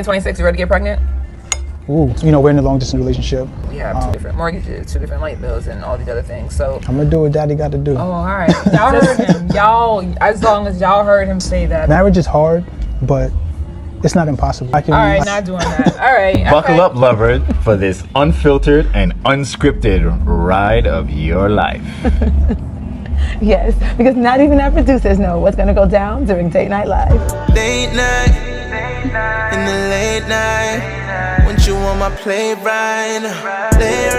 2026, you ready to get pregnant? Ooh, you know, we're in a long distance relationship. We have two different mortgages, two different light bills, and all these other things. So I'm gonna do what daddy got to do. Oh, all right. Y'all heard him. As long as y'all heard him say that. Marriage is hard, but it's not impossible. All right, not doing that. All right. Buckle up, lovers, for this unfiltered and unscripted ride of your life. Yes, because not even our producers know what's going to go down during Date Night Live. Date night, in the late night, when you want my play right, here,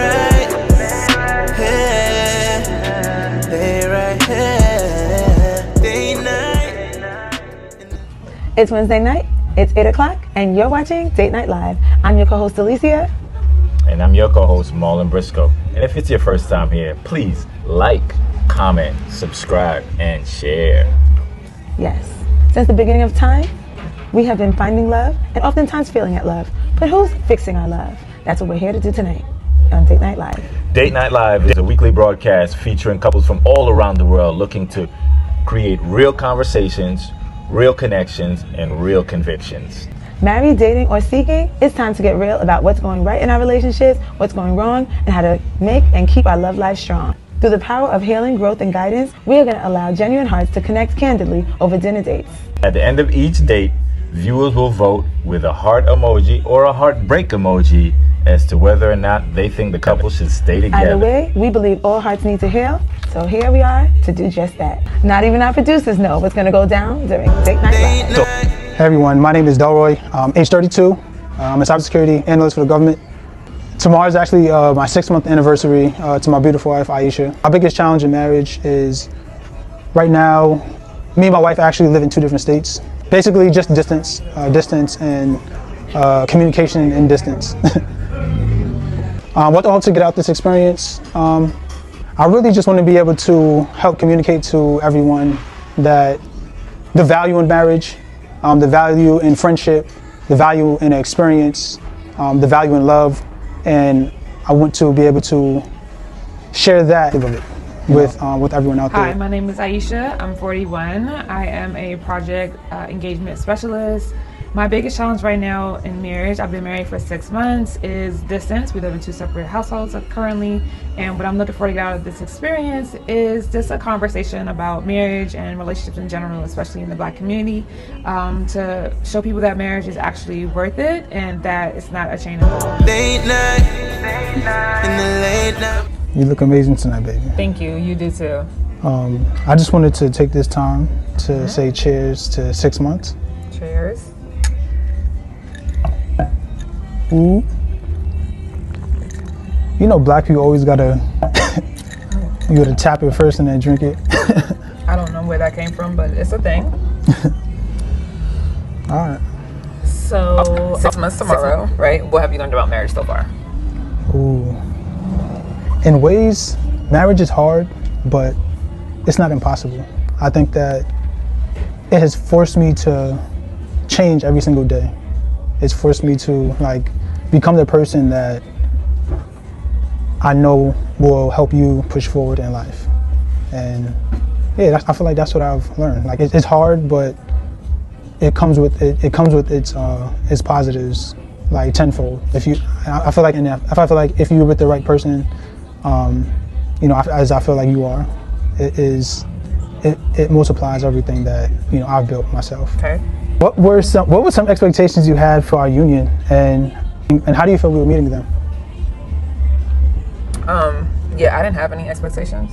right here, date night. It's Wednesday night, it's 8 o'clock, and you're watching Date Night Live. I'm your co-host, Alicia. And I'm your co-host, Marlon Briscoe. And if it's your first time here, please like, comment, subscribe, and share. Yes, since the beginning of time, we have been finding love and oftentimes feeling at love. But who's fixing our love? That's what we're here to do tonight on Date Night Live. Date Night Live is a weekly broadcast featuring couples from all around the world looking to create real conversations, real connections, and real convictions. Married, dating, or seeking, it's time to get real about what's going right in our relationships, what's going wrong, and how to make and keep our love life strong. Through the power of healing, growth, and guidance, we are going to allow genuine hearts to connect candidly over dinner dates. At the end of each date, viewers will vote with a heart emoji or a heartbreak emoji as to whether or not they think the couple should stay together. Either way, we believe all hearts need to heal, so here we are to do just that. Not even our producers know what's going to go down during Date Night Live. Hey everyone, my name is Delroy. I'm age 32. I'm a cybersecurity analyst for the government. Tomorrow is actually my 6-month anniversary to my beautiful wife, Ayisha. Our biggest challenge in marriage is, right now, me and my wife actually live in 2 different states. Basically just distance and communication and distance. What I hope to get out this experience, I really just want to be able to help communicate to everyone that the value in marriage, the value in friendship, the value in experience, the value in love, and I want to be able to share that with everyone out there. Hi, my name is Ayisha. I'm 41. I am a project engagement specialist. My biggest challenge right now in marriage, I've been married for 6 months, is distance. We live in 2 separate households currently, and what I'm looking for to get out of this experience is just a conversation about marriage and relationships in general, especially in the Black community, to show people that marriage is actually worth it and that it's not a chain of law. Date night, in the late night. You look amazing tonight, baby. Thank you. You do too. I just wanted to take this time to say cheers to 6 months. Cheers. Ooh. You know, Black people always gotta you gotta tap it first and then drink it. I don't know where that came from, but it's a thing. All right. So 6 months tomorrow, right? What have you learned about marriage so far? Ooh. In ways, marriage is hard, but it's not impossible. I think that it has forced me to change every single day. It's forced me to become the person that I know will help you push forward in life. And yeah, I feel like that's what I've learned. Like it's hard, but it comes with its positives like tenfold. I feel like if you're with the right person, you know, as I feel like you are, it multiplies everything that, you know, I've built myself. Okay. What were some expectations you had for our union, and how do you feel we were meeting them? Yeah, I didn't have any expectations.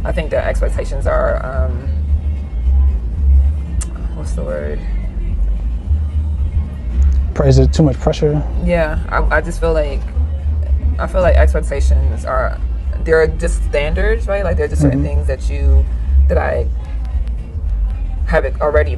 I think the expectations are, what's the word? Is it too much pressure? Yeah, I just feel like, expectations they're just standards, right? Like, there are just certain things that I have already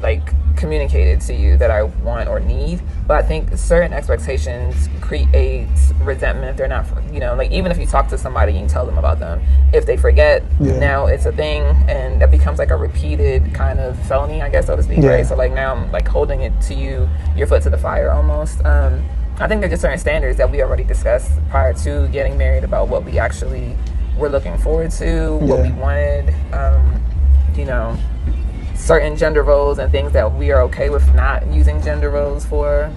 communicated to you that I want or need, but I think certain expectations create resentment if they're not, you know, like even if you talk to somebody and tell them about them, if they forget, now it's a thing, and it becomes like a repeated kind of felony, I guess, so to speak, right? So like now I'm like holding it to you, your foot to the fire almost. I think there's just certain standards that we already discussed prior to getting married about what we actually were looking forward to, what we wanted, you know. certain gender roles and things that we are okay with not using gender roles for.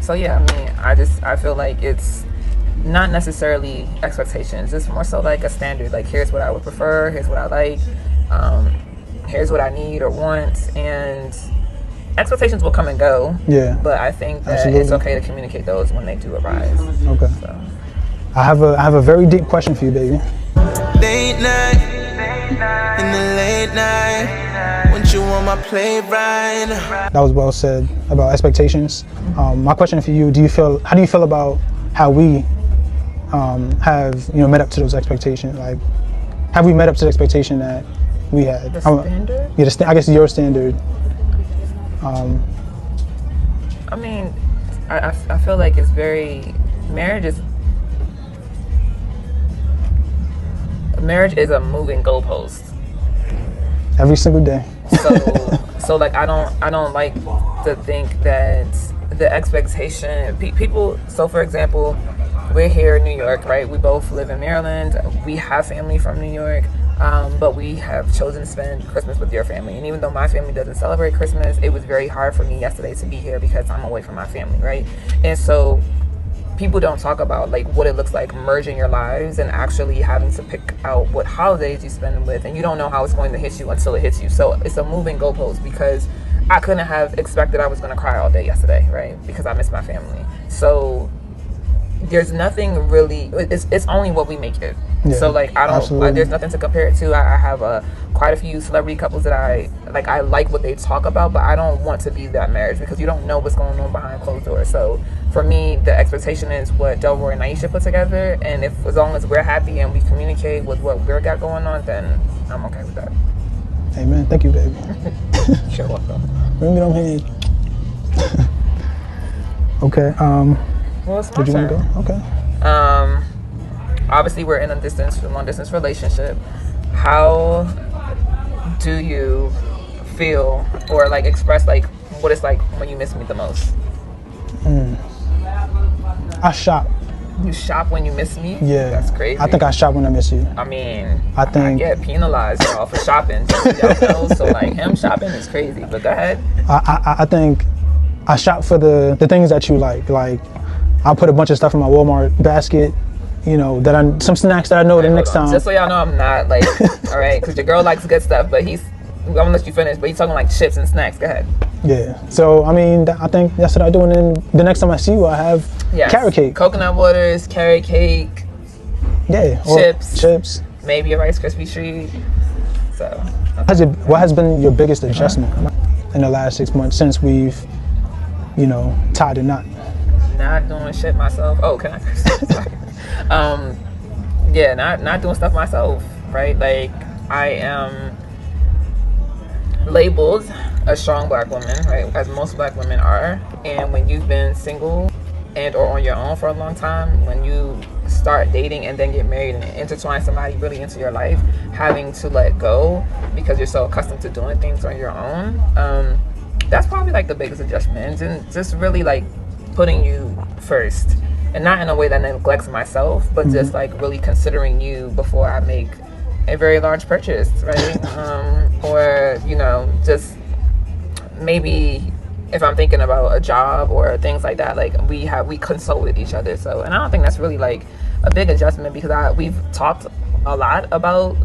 So yeah, I mean, I feel like it's not necessarily expectations. It's more so like a standard. Like, here's what I would prefer. Here's what I like. Here's what I need or want. And expectations will come and go. Yeah. But I think that Absolutely. it's okay to communicate those when they do arise. Okay. So. I have a very deep question for you, baby. Late night, in the late night, when you on my play right. That was well said about expectations. My question for you: how do you feel about how we have met up to those expectations? Like, have we met up to the expectation that we had? The standard? Yeah, I guess your standard. I mean, I feel like it's marriage is a moving goalpost. Every single day. So like I don't like to think that the expectation people. So for example, we're here in New York, right? We both live in Maryland. We have family from New York, but we have chosen to spend Christmas with your family. And even though my family doesn't celebrate Christmas, it was very hard for me yesterday to be here because I'm away from my family, right? And so people don't talk about like what it looks like merging your lives and actually having to pick out what holidays you spend with, and you don't know how it's going to hit you until it hits you. So it's a moving goalpost because I couldn't have expected I was going to cry all day yesterday, right? Because I miss my family. So there's nothing really. It's only what we make it. Yeah, so like there's nothing to compare it to. I have quite a few celebrity couples that I like what they talk about, but I don't want to be that marriage because you don't know what's going on behind closed doors. So for me, the expectation is what Delroy and Ayisha put together, and as long as we're happy and we communicate with what we've got going on, then I'm okay with that. Amen. Thank you, baby. You're welcome. Bring me them hands. Okay. Well, it's my Did you want to turn. go? Okay. Obviously we're in a long distance relationship. How do you feel or like express like what it's like when you miss me the most? I shop. You shop when you miss me? Yeah. That's crazy. I think I shop when I miss you. I mean, I think- get penalized, y'all, for shopping. Just so y'all know. So like him shopping is crazy. But go ahead. I think I shop for the things that you like. Like, I'll put a bunch of stuff in my Walmart basket, some snacks that I know the next time. Just so y'all know, I'm not like, all right, because your girl likes good stuff, but I'm gonna let you finish, but he's talking like chips and snacks. Go ahead. Yeah. So, I mean, I think that's what I do. And then the next time I see you, I have carrot cake. Coconut waters, carrot cake. Yeah. Chips. Maybe a Rice Krispie treat. So. What has been your biggest adjustment in the last 6 months since we've, tied a knot? Not doing shit myself. Oh, can I? Sorry. Not doing stuff myself, right? Like, I am labeled a strong black woman, right? As most black women are. And when you've been single and or on your own for a long time, when you start dating and then get married and intertwine somebody really into your life, having to let go because you're so accustomed to doing things on your own, that's probably like the biggest adjustment. And just really like putting you first, and not in a way that neglects myself, but just like really considering you before I make a very large purchase, right? Or just maybe if I'm thinking about a job or things like that, like we consult with each other. So, and I don't think that's really like a big adjustment because we've talked a lot about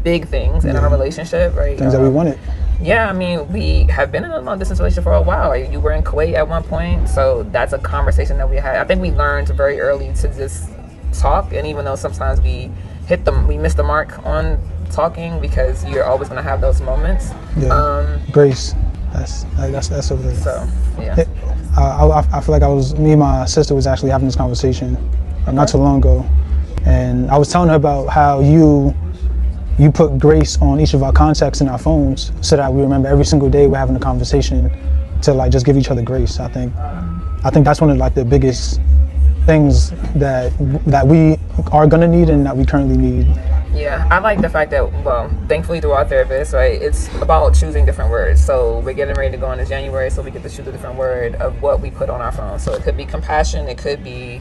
big things in our relationship, right? Things that we wanted. Yeah, I mean, we have been in a long distance relationship for a while. You were in Kuwait at one point, so that's a conversation that we had. I think we learned very early to just talk, and even though sometimes we miss the mark on talking because you're always going to have those moments. Yeah. Grace. That's over there. So, yeah. I feel like me and my sister was actually having this conversation not too long ago, and I was telling her about how you put grace on each of our contacts in our phones so that we remember every single day we're having a conversation to like just give each other grace. I think that's one of like the biggest things that we are gonna need and that we currently need. Yeah, I like the fact that, well, thankfully through our therapist, right, it's about choosing different words. So we're getting ready to go into January, so we get to choose a different word of what we put on our phone. So it could be compassion, it could be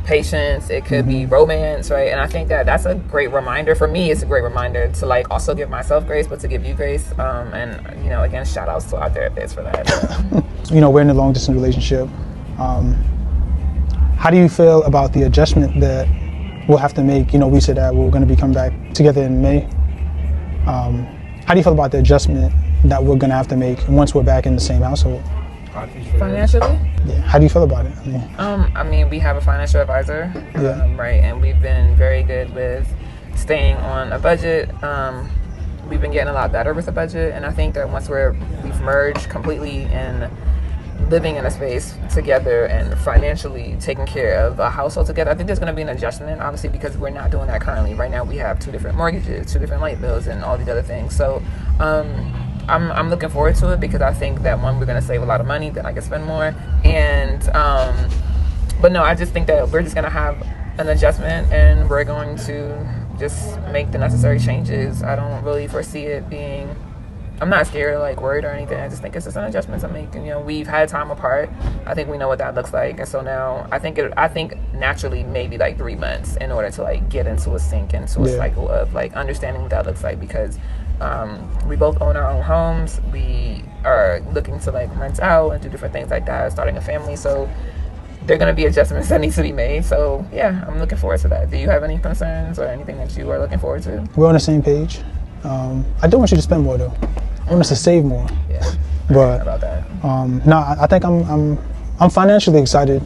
patience, it could be romance, right? And I think that that's a great reminder for me. It's a great reminder to like also give myself grace, but to give you grace. And you know, again, shout outs to our therapists for that. You know, we're in a long distance relationship. How do you feel about the adjustment that we'll have to make? You know, we said that we're going to be coming back together in May. How do you feel about the adjustment that we're going to have to make once we're back in the same household? Financially? Yeah. How do you feel about it? I mean, we have a financial advisor, right? And we've been very good with staying on a budget. We've been getting a lot better with the budget, and I think that once we've merged completely and living in a space together and financially taking care of a household together, I think there's going to be an adjustment, obviously, because we're not doing that currently. Right now, we have 2 different mortgages, 2 different light bills, and all these other things. So, I'm looking forward to it because I think that one, we're going to save a lot of money, then I can spend more. And, but no, I just think that we're just going to have an adjustment and we're going to just make the necessary changes. I don't really foresee it being, I'm not scared or like worried or anything. I just think it's just an adjustment to make. And, you know, we've had time apart. I think we know what that looks like. And so now I think naturally maybe like 3 months in order to like get into a sync, into a cycle of like understanding what that looks like, because we both own our own homes. We are looking to like rent out and do different things like that, starting a family. So there are going to be adjustments that need to be made. So yeah, I'm looking forward to that. Do you have any concerns or anything that you are looking forward to? We're on the same page. I don't want you to spend more though. I want us to save more. Yeah. But about that. No, I think I'm financially excited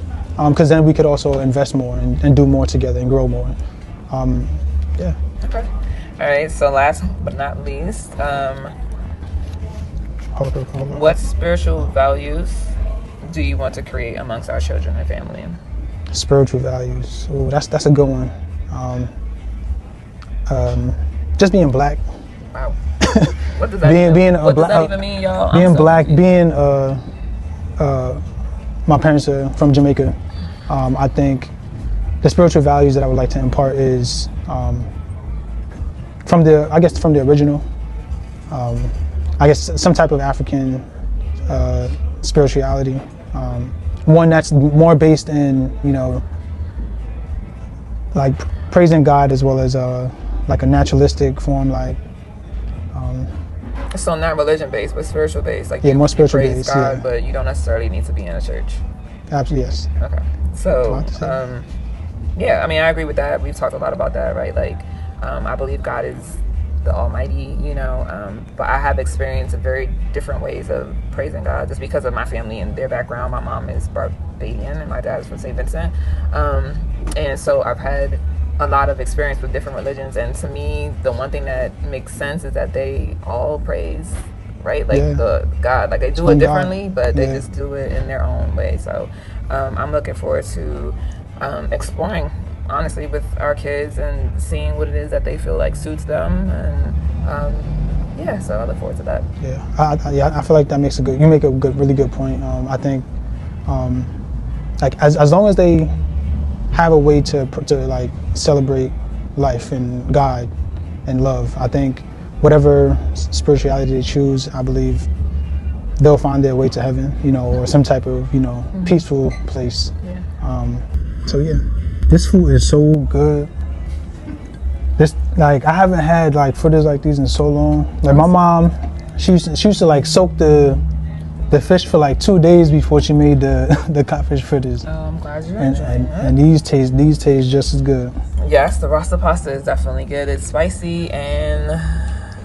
because then we could also invest more and do more together and grow more. Yeah. Okay. All right. So last but not least, what spiritual values do you want to create amongst our children and family? Spiritual values. Oh, that's a good one. Just being black. Wow. What does that mean? What does that even mean, y'all? Being black, being my parents are from Jamaica. I think the spiritual values that I would like to impart is from the original. I guess some type of African spirituality. One that's more based in, you know, like praising God as well as like a naturalistic form, like. So not religion based, but spiritual based. Like more spiritual praise based, God, but you don't necessarily need to be in a church. Absolutely, yes. Okay. So, yeah, I mean, I agree with that. We've talked a lot about that, right? Like, I believe God is the Almighty, you know, but I have experienced very different ways of praising God just because of my family and their background. My mom is Barbadian and my dad is from St. Vincent. And so I've had a lot of experience with different religions, and to me the one thing that makes sense is that they all praise, right? Like the God, like they do it differently, but they just do it in their own way. So I'm looking forward to exploring honestly with our kids and seeing what it is that they feel like suits them, and so I look forward to that. I feel like that makes you make a really good point. I think like as long as they have a way to like celebrate life and God and love, I think whatever spirituality they choose, I believe they'll find their way to heaven, you know, or some type of, you know, peaceful place. So yeah, this food is so good. This, like, I haven't had like fritters like these in so long. Like my mom, she used to like soak the fish for like 2 days before she made the codfish fritters. I'm glad you enjoyed it. And these taste just as good. Yes, the rasta pasta is definitely good. It's spicy, and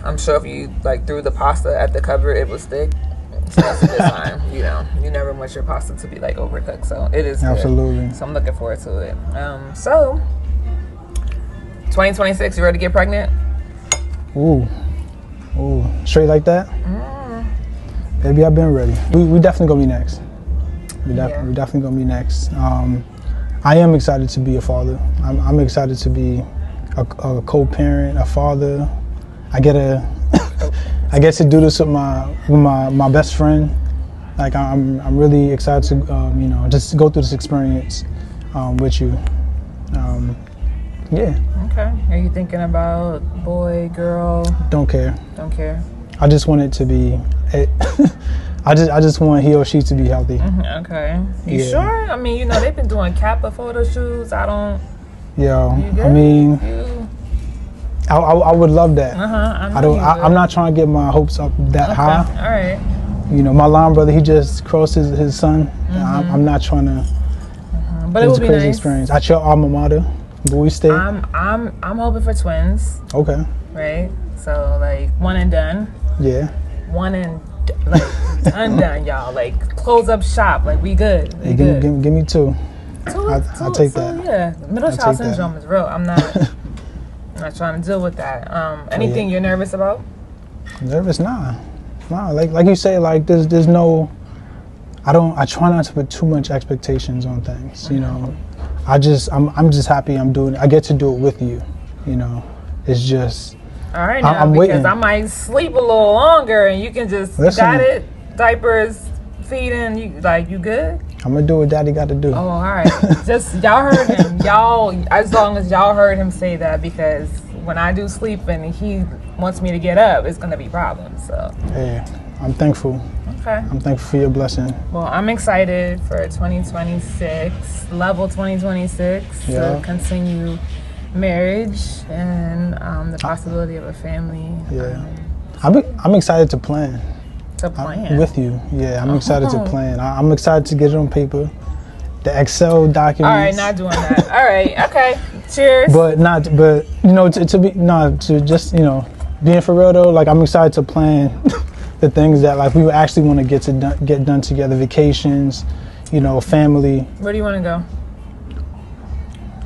I'm sure if you like threw the pasta at the cover, it would stick. So that's a good sign. You know, you never want your pasta to be like overcooked, so it is good. Absolutely. So I'm looking forward to it. So 2026, you ready to get pregnant? Ooh, straight like that? Baby, I've been ready. We definitely gonna be next. We definitely gonna be next. I am excited to be a father. I'm excited to be a co-parent, a father. I get to do this with my best friend. Like I'm really excited to you know, just go through this experience with you. Yeah. Okay. Are you thinking about boy, girl? Don't care. Don't care. I just want it to be. I just want he or she to be healthy. Okay. You sure? I mean, you know, they've been doing Kappa photo shoots. I don't. Yo, You good? I mean, You. I would love that. I'm not trying to get my hopes up that high. All right. You know, my line brother, he just crossed his son. I'm not trying to. But it was would a be crazy nice. experience. At your alma mater, Bowie State. I'm hoping for twins, Okay. right? So like one and done, Yeah. one and like undone, y'all. Like close up shop. Like we good. We Hey, good. give me two. I'll take that. Yeah, middle I'll child take that. syndrome is real. I'm not trying to deal with that. Anything you're nervous about? Nervous? Nah. Like you say, like there's no. I try not to put too much expectations on things. You know, I'm just happy I'm doing it. I get to do it with you. You know, it's just. All right, now I'm because waiting. I might sleep a little longer, and you can just Listen. got it. Diapers, feeding. You good? I'm gonna do what Daddy got to do. Oh, all right. Just y'all heard him. Y'all, as long as y'all heard him say that, because when I do sleep and he wants me to get up, it's gonna be problems. So. Hey, I'm thankful. Okay. I'm thankful for your blessing. Well, I'm excited for 2026, level 2026, Yeah. to continue marriage and the possibility of a family. Yeah. I'm excited to plan. To plan. With you. Yeah, I'm excited to plan. I'm excited to get it on paper. The Excel documents. All right, not doing that. All right, okay. Cheers. But you know, to just, you know, being for real though, like I'm excited to plan the things that like we would actually want to get done together, vacations, you know, family. Where do you want to go?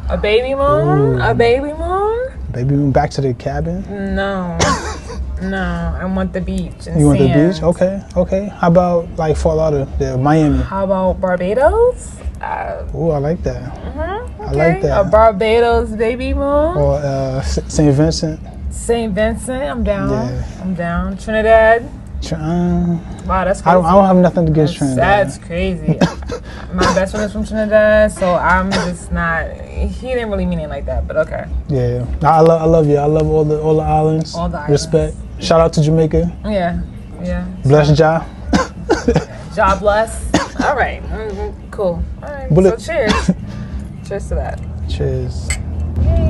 A baby moon? Ooh. A baby moon? Baby, we back to the cabin. No. No, I want the beach and You want the sands. beach? Okay. How about like Fort Lauderdale, Miami? How about Barbados? Oh, I like that. Okay. I like that. A Barbados baby moon. Or St. Vincent. St. Vincent, I'm down. Yeah. I'm down. Trinidad. Wow, that's crazy. I don't have nothing against Trinidad. That's crazy. My best friend is from Trinidad, so I'm just not. He didn't really mean it like that, but okay. Yeah, I love you. I love all the islands. All the islands. Respect. Shout out to Jamaica. Yeah. Bless Ja. Job bless. All right. Cool. All right. Bullet. So cheers. Cheers to that. Cheers.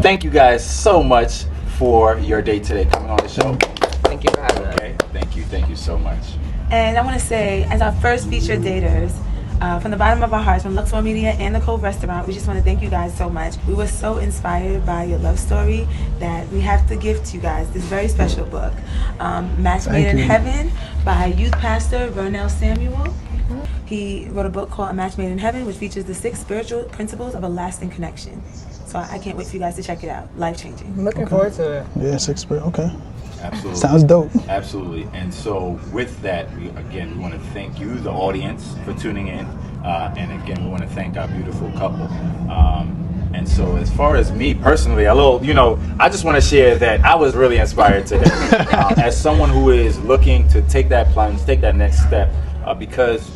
Thank you guys so much for your day today, coming on the show. Thank you for having us. Okay, thank you so much. And I want to say, as our first featured daters, from the bottom of our hearts, from Luxor Media and the Cove Restaurant, we just want to thank you guys so much. We were so inspired by your love story that we have to gift you guys this very special book, Match Made in Heaven by youth pastor Vernell Samuel. He wrote a book called A Match Made in Heaven, which features the 6 spiritual principles of a lasting connection. So I can't wait for you guys to check it out. Life-changing. I'm looking forward to it. Yeah, 6 spirits. Okay. Absolutely. Sounds dope. Absolutely. And so with that, we want to thank you, the audience, for tuning in. And again, we want to thank our beautiful couple. And so as far as me personally, I just want to share that I was really inspired today. As someone who is looking to take that plunge, take that next step, because,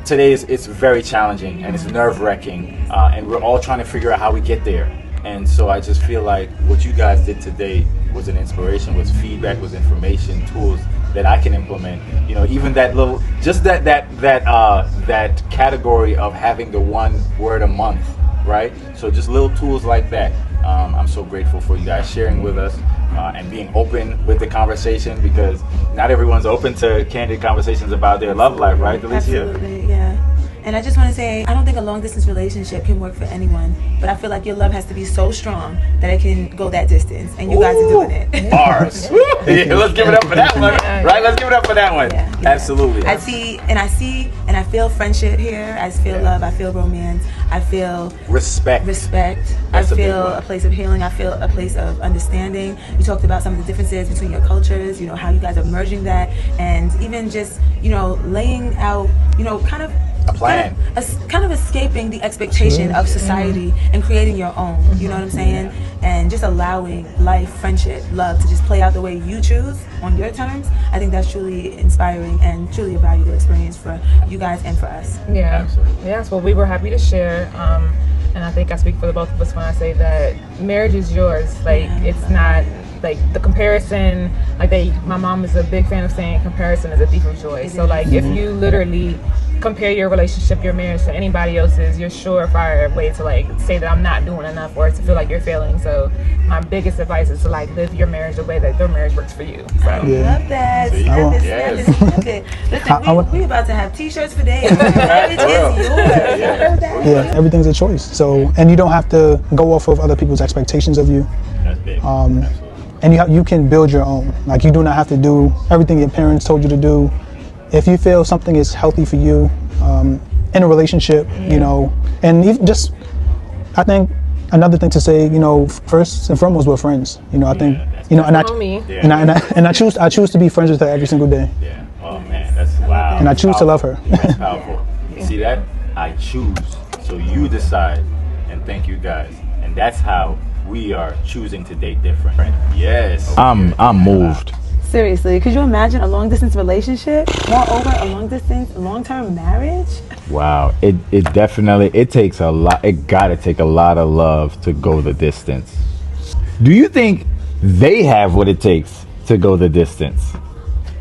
today it's very challenging and it's nerve-wracking. And we're all trying to figure out how we get there. And so I just feel like what you guys did today was an inspiration, was feedback, was information, tools that I can implement. Even that little, just that category of having the 1 word a month, right? So just little tools like that. I'm so grateful for you guys sharing with us and being open with the conversation, because not everyone's open to candid conversations about their love life, right, Alicia? Absolutely, yeah. And I just want to say, I don't think a long-distance relationship can work for anyone, but I feel like your love has to be so strong that it can go that distance, and you guys are doing it. Bars. Yeah, let's give it up for that one, right? Let's give it up for that one. Yeah. Absolutely. I see and I feel friendship here. I feel love. I feel romance. I feel respect. I That's a big feel one. a place of healing. I feel a place of understanding. You talked about some of the differences between your cultures, how you guys are merging that, and even just, laying out, kind of A plan. kind of escaping the expectation of society and creating your own, you know what I'm saying? And just allowing life, friendship, love to just play out the way you choose on your terms. I think that's truly inspiring and truly a valuable experience for you guys and for us. Yeah. Absolutely. Yes, well, we were happy to share. And I think I speak for the both of us when I say that marriage is yours. Like, it's not like the comparison, like my mom is a big fan of saying comparison is a thief of joy. So like if you literally compare your relationship, your marriage to anybody else's, you're surefire way to like say that I'm not doing enough or to feel like you're failing. So my biggest advice is to like live your marriage the way that your marriage works for you. So. I love that. Listen, we about to have t-shirts for days. Marriage is yours. Yeah, everything's a choice. So, and you don't have to go off of other people's expectations of you. That's big. And you can build your own. Like you do not have to do everything your parents told you to do. If you feel something is healthy for you in a relationship, you know, and even just, I think another thing to say, you know, first and foremost, we're friends. You know, I think, you know, and I choose to be friends with her every single day. Yeah. Oh man, that's wow. And I choose to love her. That's powerful. See that? I choose. So you decide. And thank you guys. And that's how we are choosing to date different. Yes. I'm moved. Seriously, could you imagine a long distance relationship? Moreover, a long-term marriage? Wow, it definitely, it takes a lot, it gotta take a lot of love to go the distance. Do you think they have what it takes to go the distance?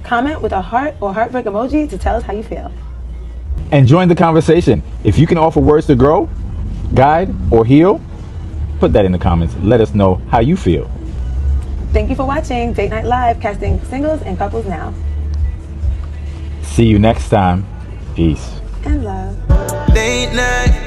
Comment with a heart or heartbreak emoji to tell us how you feel. And join the conversation. If you can offer words to grow, guide, or heal, put that in the comments. Let us know how you feel. Thank you for watching Date Night Live, casting singles and couples now. See you next time. Peace. And love. Late night.